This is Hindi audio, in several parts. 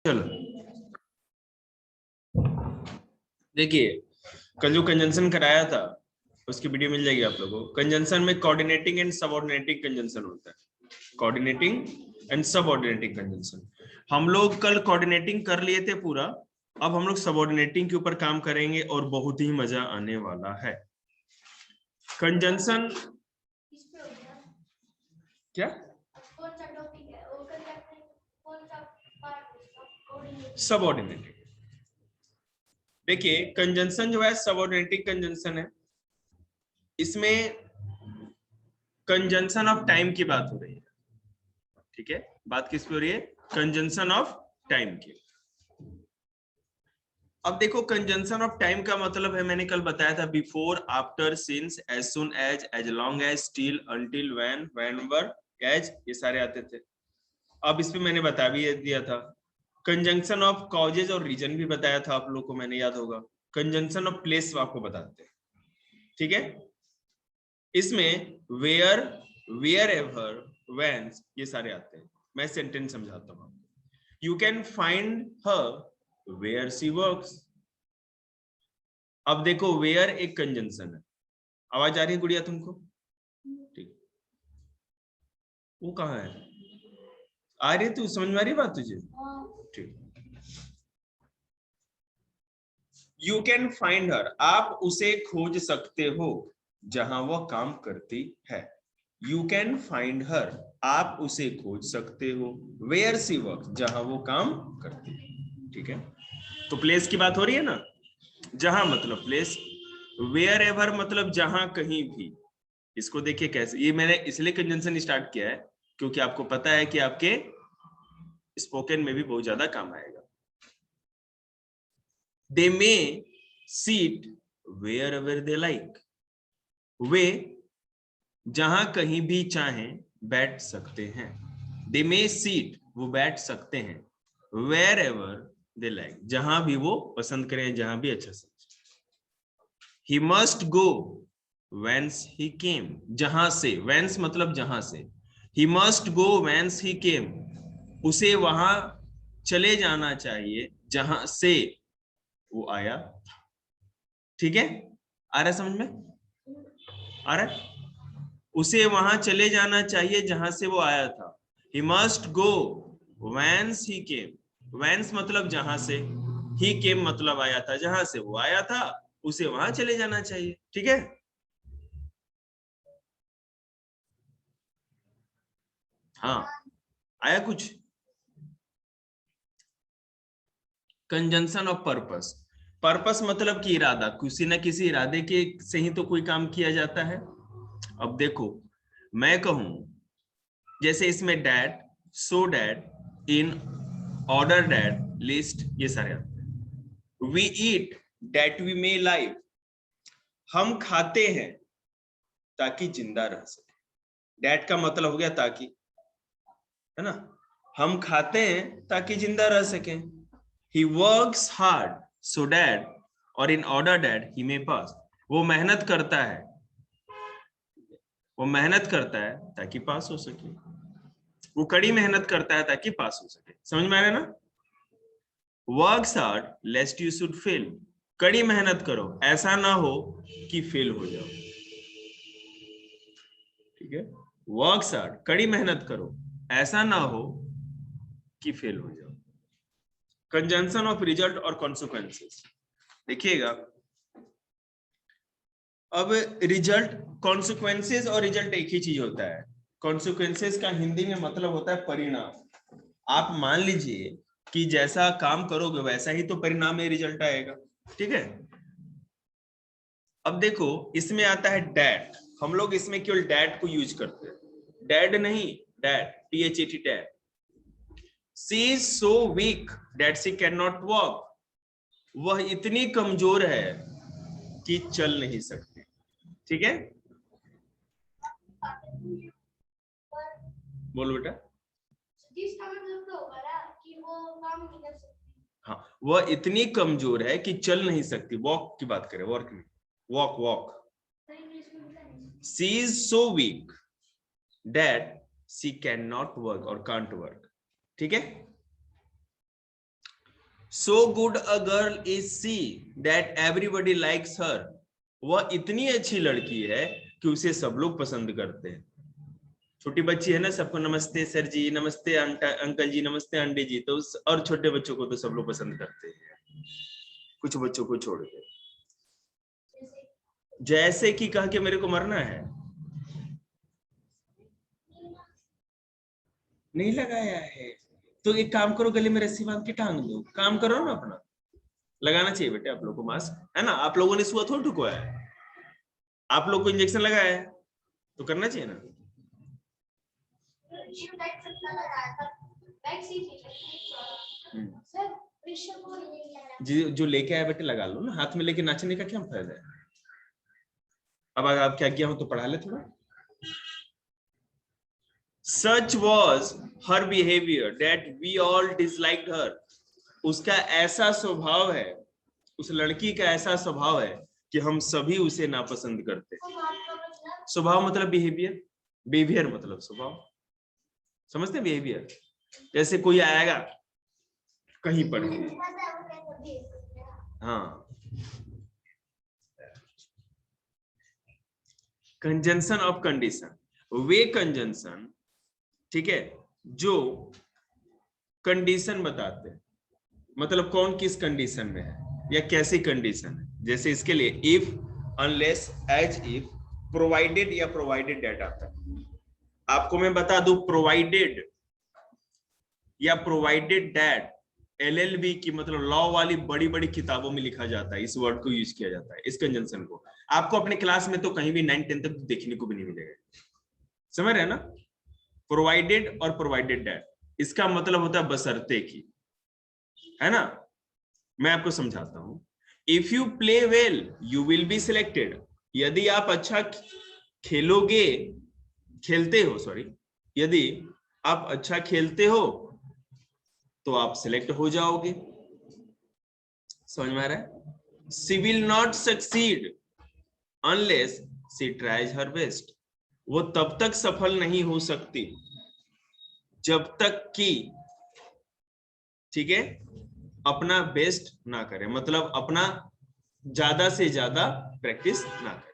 चलो देखिए, कल जो कंजंक्शन कराया था उसकी वीडियो मिल जाएगी आप लोगों को। कंजंक्शन में कोऑर्डिनेटिंग एंड सबऑर्डिनेटिंग कंजंक्शन होता है। कोऑर्डिनेटिंग एंड सबऑर्डिनेटिंग कंजंक्शन हम लोग कल कोऑर्डिनेटिंग कर लिए थे पूरा। अब हम लोग सबऑर्डिनेटिंग के ऊपर काम करेंगे और बहुत ही मजा आने वाला है। कंजंक्शन क्या सबऑर्डिनेटिंग। देखिए कंजंक्शन जो है सबऑर्डिनेटिंग कंजंक्शन है। इसमें कंजंक्शन ऑफ टाइम की बात हो रही है। ठीक है, बात किस पे हो रही है? कंजंक्शन ऑफ टाइम की। अब देखो कंजंक्शन ऑफ टाइम का मतलब है, मैंने कल बताया था, before, after, since, as soon as long as, still, until, when, whenever, as, ये सारे आते थे। अब इस पे मैंने बता भी दिया था। कंजंक्शन ऑफ कॉजेज और रीजन भी बताया था आप लोग को, मैंने, याद होगा। कंजंक्शन ऑफ प्लेस आपको बताते हैं। ठीक है, इसमें वेयर, वेयर एवर, व्हेंस, ये सारे आते हैं। मैं सेंटेंस समझाता हूँ आपको। You can find her where she works. अब देखो वेयर एक कंजंक्शन है। आवाज आ रही है गुड़िया तुमको? ठीक, वो कहाँ है? आ रही है? तू समझ में आ रही बात तुझे? ठीक, यू कैन फाइंड हर, आप उसे खोज सकते हो जहां वह काम करती है। यू कैन फाइंड हर, आप उसे खोज सकते हो। वेयर सी वर्क, जहां वो काम करती है। ठीक है, तो प्लेस की बात हो रही है ना, जहां मतलब प्लेस। वेयर एवर मतलब जहां कहीं भी। इसको देखिए कैसे, ये मैंने इसलिए कंजंक्शन स्टार्ट किया है क्योंकि आपको पता है कि आपके स्पोकन में भी बहुत ज्यादा काम आएगा। They may sit wherever they like, वे जहां कहीं भी चाहें बैठ सकते हैं। दे मे सीट, वो बैठ सकते हैं। वेयर एवर दे लाइक, जहां भी वो पसंद करें, जहां भी अच्छा समझे। ही मस्ट गो वेंस ही केम, जहां से, वेंस मतलब जहां से। ही मस्ट गो वेंस ही केम, उसे वहां चले जाना चाहिए जहां से वो आया था। ठीक है, आ रहा है समझ में? आ रहा है? उसे वहां चले जाना चाहिए जहां से वो आया था। He must go whence he came, whence मतलब जहां से, ही केम मतलब आया था, जहां से वो आया था उसे वहां चले जाना चाहिए। ठीक है, हाँ, आया कुछ? कंजंक्शन ऑफ पर्पस, पर्पस मतलब कि इरादा, किसी न किसी इरादे के से ही तो कोई काम किया जाता है। अब देखो, मैं कहूं जैसे इसमें that, so that, in, order that, lest, ये सारे आते हैं। We eat that we may live, हम खाते हैं ताकि जिंदा रह सके। डैट का मतलब हो गया ताकि, है ना। हम खाते हैं ताकि जिंदा रह सके। He works hard so that, और इन ऑर्डर डैट ही मे पास, वो मेहनत करता है, वो मेहनत करता है ताकि पास हो सके। वो कड़ी मेहनत करता है ताकि पास हो सके। समझ में आ रहा है ना? Works hard लेस्ट you should fail, कड़ी मेहनत करो, ऐसा ना हो कि फेल हो जाओ। ठीक है, वर्क्स हार्ड, कड़ी मेहनत करो, ऐसा ना हो कि फेल हो जाओ। कंजंक्शन ऑफ रिजल्ट और कॉन्सिक्वेंसेस, देखिएगा। अब रिजल्ट, कॉन्सिक्वेंसेस और रिजल्ट एक ही चीज होता है। कॉन्सिक्वेंसेस का हिंदी में मतलब होता है परिणाम। आप मान लीजिए कि जैसा काम करोगे वैसा ही तो परिणाम में रिजल्ट आएगा। ठीक है, अब देखो इसमें आता है डैट, हम लोग इसमें केवल डैट को यूज करते हैं, डैड नहीं, that, THAT, that. She is so weak that she can not walk, वह इतनी कमजोर है कि चल नहीं सकती। ठीक है, बोलो बेटा। हाँ, वह इतनी कमजोर है कि चल नहीं सकती, वॉक की बात करें, वर्क नहीं, walk, walk. She is so weak that she can not work और कांट वर्क। ठीक है, So good a girl is she that everybody likes her. वह इतनी अच्छी लड़की है कि उसे सब लोग पसंद करते हैं। छोटी बच्ची है ना, सबको नमस्ते सर जी, नमस्ते अंकल जी, नमस्ते आंटी जी, तो और छोटे बच्चों को तो सब लोग पसंद करते हैं, कुछ बच्चों को छोड़ के। जैसे कि कहा कि मेरे को मरना है, नहीं लगाया है तो एक काम करो, गले में रस्सी बांध के टांग दो, काम करो ना अपना। लगाना चाहिए बेटे आप लोगों को मास्क, है ना? आप लोगों ने सुआ थोड़ा ठुकवाया है, आप लोग को इंजेक्शन लगाया है तो करना चाहिए ना। जो लेके आया बेटे लगा लो ना, हाथ में लेके नाचने का क्या फायदा है। अब अगर आप क्या किया हो तो पढ़ा ले थोड़ा। Such was her behavior that we all disliked her. उसका ऐसा स्वभाव है, उस लड़की का ऐसा स्वभाव है कि हम सभी उसे नापसंद करते। स्वभाव मतलब बिहेवियर, बिहेवियर मतलब स्वभाव, समझते? बिहेवियर जैसे कोई आएगा कहीं पर, हाँ, conjunction of condition, way conjunction, ठीक है, जो कंडीशन बताते हैं, मतलब कौन किस कंडीशन में है या कैसी कंडीशन है। जैसे इसके लिए if, unless, as if, provided या प्रोवाइडेड डेट आता है। आपको मैं बता दूं, प्रोवाइडेड या प्रोवाइडेड डेट एलएलबी की मतलब लॉ वाली बड़ी बड़ी किताबों में लिखा जाता है, इस वर्ड को यूज किया जाता है, इस कंजंक्शन को। आपको अपने क्लास में तो कहीं भी 9-10 तक देखने को भी नहीं मिलेगा, समझ रहे हैं ना? प्रोवाइडेड और प्रोवाइडेड डेट, इसका मतलब होता है बशर्ते की, है ना? मैं आपको समझाता हूं। If you play well you will be selected, यदि आप अच्छा खेलोगे, खेलते हो, सॉरी, यदि आप अच्छा खेलते हो तो आप सिलेक्ट हो जाओगे। समझ में आ रहा है? She will not succeed unless she tries her best, वो तब तक सफल नहीं हो सकती जब तक कि, ठीक है, अपना बेस्ट ना करे, मतलब अपना ज्यादा से ज्यादा प्रैक्टिस ना करे।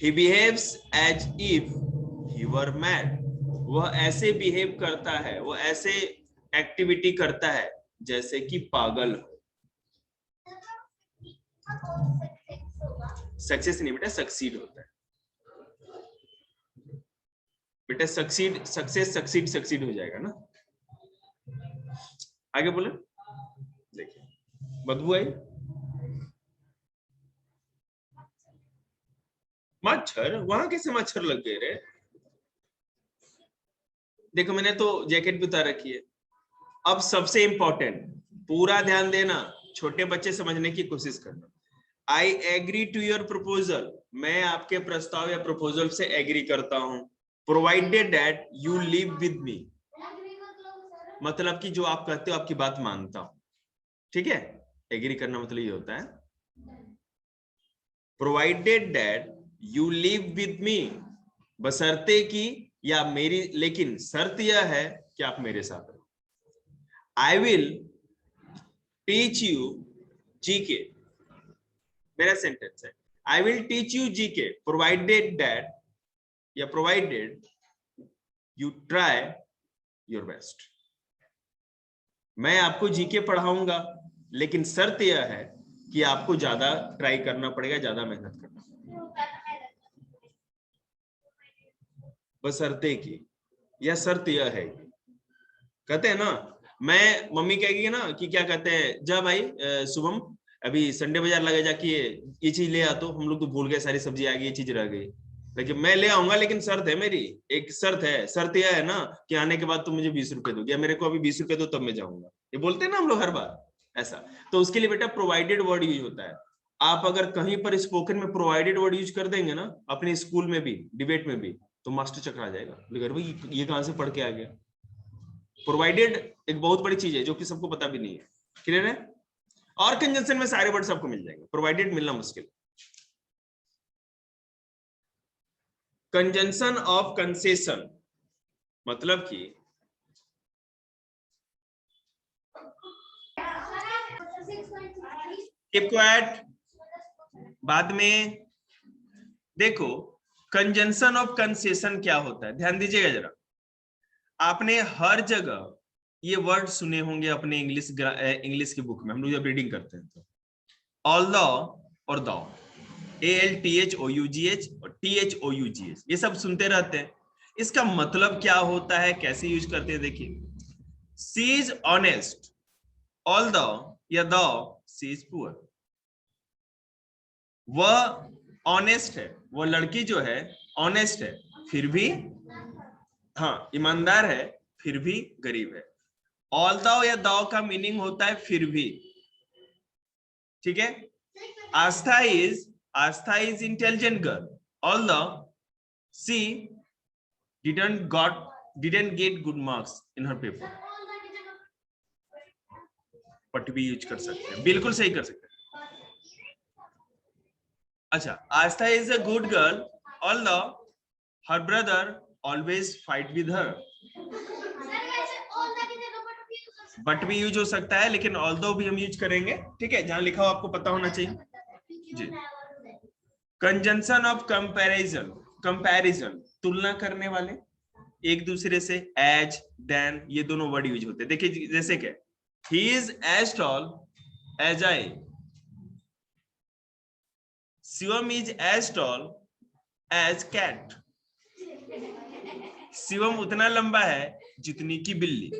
He behaves as if he were mad, वह ऐसे बिहेव करता है, वो ऐसे एक्टिविटी करता है जैसे कि पागल हो। सक्सेस नहीं बेटा, सक्सीड होता है बेटा, सक्सीड, सक्सेस, सक्सीड, सक्सीड हो जाएगा ना। आगे बोले, देखिए बदबू आई, मच्छर, वहां कैसे मच्छर लग गए रे? देखो मैंने तो जैकेट भी उतार रखी है। अब सबसे इंपॉर्टेंट, पूरा ध्यान देना, छोटे बच्चे समझने की कोशिश करना। I agree to your proposal, मैं आपके प्रस्ताव या प्रपोजल से एग्री करता हूं, provided that you live with me, मतलब कि जो आप कहते हो आपकी बात मानता हूं, ठीक है? एग्री करना मतलब ये होता है, provided that you live with मी, बशर्ते कि, या मेरी, लेकिन शर्त यह है कि आप मेरे साथ रहो। I will teach you GK, मेरा सेंटेंस है, I will teach you GK provided that, या provided you try your best, मैं आपको जीके पढ़ाऊंगा लेकिन शर्त यह है कि आपको ज्यादा ट्राई करना पड़ेगा, ज्यादा मेहनत करना पड़ेगा, बशर्ते की, यह शर्त यह है। कहते हैं ना, मैं, मम्मी कहेगी ना कि क्या कहते हैं, जा भाई शुभम अभी संडे बाजार लगे जाके ये चीज ले आ, तो हम लोग तो भूल गए, सारी सब्जी आ गई, ये चीज रह गई, लेकिन मैं ले आऊंगा, लेकिन शर्त है मेरी, एक शर्त है, शर्त यह है ना कि आने के बाद तुम मुझे 20 रुपए दो, या मेरे को अभी 20 रुपए दो तब मैं जाऊंगा, ये बोलते हैं ना हम लोग हर बार ऐसा। तो उसके लिए बेटा प्रोवाइडेड वर्ड यूज होता है। आप अगर कहीं पर स्पोकन में प्रोवाइडेड वर्ड यूज कर देंगे ना, अपने स्कूल में भी, डिबेट में भी, तो मास्टर चकरा जाएगा, भाई ये कहां से पढ़ के आ गया। प्रोवाइडेड एक बहुत बड़ी चीज है जो कि सबको पता भी नहीं है, क्लियर है? और कंजंक्शन में सारे वर्ड सबको मिल जाएंगे, प्रोवाइडेड मिलना मुश्किल। कंजंक्शन ऑफ कंसेशन, मतलब कि कीप क्वाइट। बाद में देखो कंजंक्शन ऑफ कंसेशन क्या होता है, ध्यान दीजिएगा जरा। आपने हर जगह ये वर्ड सुने होंगे अपने इंग्लिश की बुक में, हम लोग जब रीडिंग करते हैं तो। ऑल्दो और दो, ALTHOUGH और THOUGH, ये सब सुनते रहते हैं। इसका मतलब क्या होता है, कैसे यूज करते हैं, देखिए। शी इज ऑनेस्ट, ऑल्दो या दो शी इज पुअर। वह ऑनेस्ट है, वो लड़की जो है ऑनेस्ट है, फिर भी हाँ ईमानदार है, फिर भी गरीब है। ऑल्दो या दो का मीनिंग होता है फिर भी, ठीक है। Aastha is intelligent girl, although she didn't get good marks in her paper। But भी यूज कर सकते हैं, बिल्कुल सही कर सकते हैं। अच्छा, Aastha is a good girl, although her brother always fight with her। But भी यूज हो सकता है, लेकिन ऑल्दो भी हम यूज करेंगे, ठीक है। जहां लिखा हो आपको पता होना चाहिए जी। कंजंक्शन ऑफ कंपैरिजन, कंपैरिजन तुलना करने वाले एक दूसरे से, एज देन, ये दोनों वर्ड यूज होते हैं। देखिए जैसे क्या, he is as tall as I, Shivam is as tall as Kate. Shivam उतना लंबा है जितनी की बिल्ली।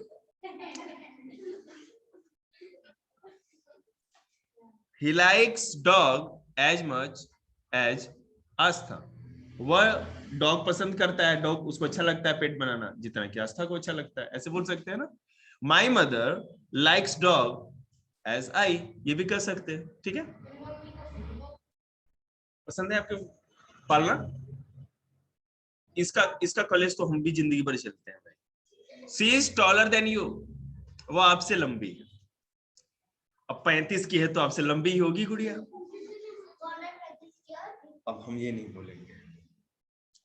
He likes dog as much as आस्था, वह डॉग पसंद करता है, डॉग उसको अच्छा लगता है पेट बनाना, जितना कि आस्था को अच्छा लगता है, ऐसे बोल सकते हैं ना। My mother likes dog as I, ये भी कर सकते हैं, ठीक है। पसंद है आपके पालना, इसका कॉलेज तो हम भी जिंदगी भर चलते हैं भाई। She is taller than you, वो आपसे लंबी है। अब 35 की है तो आपसे लंबी ही होगी गुड़िया। अब हम ये नहीं बोलेंगे,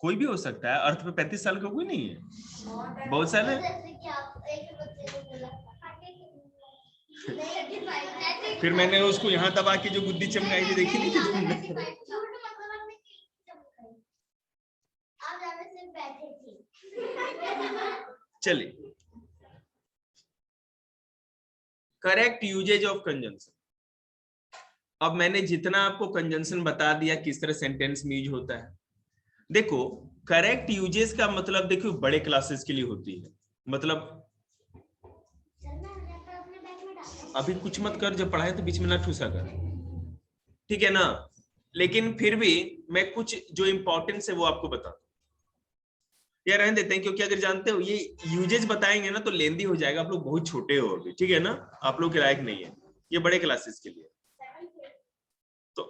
कोई भी हो सकता है, अर्थ पे 35 साल का कोई नहीं है, बहुत साल है। फिर मैंने उसको यहाँ दबा के जो बुद्धि चमकाई थी, देखी नहीं थी तुमने? चलिए, करेक्ट यूजेज ऑफ कंजंक्शन। अब मैंने जितना आपको कंजंक्शन बता दिया किस तरह सेंटेंस में यूज होता है। देखो करेक्ट यूजेस का मतलब देखो बड़े क्लासेस के लिए होती है, मतलब अभी कुछ मत कर, जब पढ़ाए तो बीच में ना ठूसा कर, ठीक है ना। लेकिन फिर भी मैं कुछ जो इंपॉर्टेंस है वो आपको बता ये रहने देते हैं, क्योंकि अगर जानते हो ये यूजेज बताएंगे ना तो लेंदी हो जाएगा, आप लोग बहुत छोटे हो अभी, ठीक है ना, आप लोग के लायक नहीं है, ये बड़े क्लासेस के लिए। तो